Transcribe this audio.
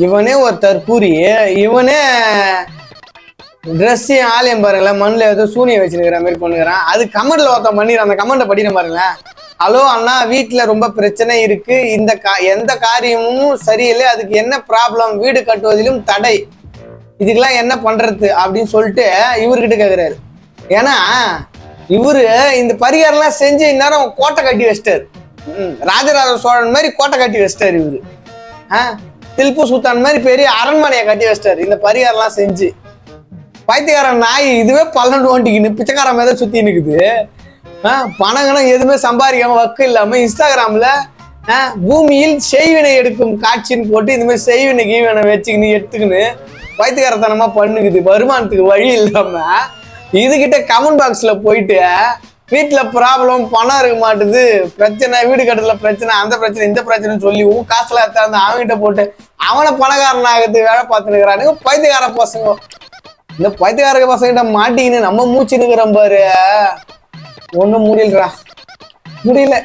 இவனே ஒரு தற்கூரி. இவனே ட்ரெஸ் ஆலயம் பாருங்களேன், மண்ணில் ஏதோ சூனியம் வச்சுருக்கிற மாதிரி பண்ணுறான். அது கமெண்ட்ல ஒருத்தன் பண்ணிடுறான். அந்த கமெண்ட்டை படிக்கிற பாருங்களேன். ஹலோ அண்ணா, வீட்டில் ரொம்ப பிரச்சனை இருக்கு, இந்த எந்த காரியமும் சரியில்லை, அதுக்கு என்ன ப்ராப்ளம், வீடு கட்டுவதிலும் தடை, இதுக்கெல்லாம் என்ன பண்றது அப்படின்னு சொல்லிட்டு இவர்கிட்ட கேட்குறாரு. ஏன்னா இவரு இந்த பரிகாரம்லாம் செஞ்சு இந்நேரம் கோட்டை கட்டி வச்சிட்டாரு. ராஜராஜ சோழன் மாதிரி கோட்டை கட்டி வச்சிட்டாரு இவரு. தில்பு சுல்தான் மாதிரி பெரிய அரண்மனையை கட்டி வச்சிட்டாரு இந்த பரிகாரம்லாம் செஞ்சு. பைத்தியக்காரன் நாய் இதுவே பல்லண்டு ஓட்டிக்கின்னு பிச்சைக்காரன் மேல சுத்தி நிக்குது. பணங்களும் எதுவுமே சம்பாதிக்காம வக்கு இல்லாம இன்ஸ்டாகிராம்ல பூமியில் செய்வினை எடுக்கும் காட்சின்னு போட்டு இந்த மாதிரி செய்வினை கீவினை வச்சுக்கின்னு எடுத்துக்கின்னு பைத்தியக்காரத்தனமா பண்ணுக்குது. வருமானத்துக்கு வழி இல்லாம இதுகிட்ட கமெண்ட் பாக்ஸ்ல போயிட்டு வீட்டுல ப்ராப்ளம், பணம் இருக்க மாட்டுது, பிரச்சனை, வீடு கட்டுறதுல பிரச்சனை, அந்த பிரச்சனை, இந்த பிரச்சனைன்னு சொல்லி காசுல எடுத்தாந்து அவன்கிட்ட போட்டு அவனை பணக்காரன் ஆகிறதுக்கு வேலை பார்த்துருக்கிறானுங்க பைத்தியக்கார பசங்க. இந்த பைத்தியக்கார பசங்கிட்ட மாட்டிக்கின்னு நம்ம மூச்சு நிற்கிறோம் பாரு. ஒன்றும் முடியலடா, முடியல.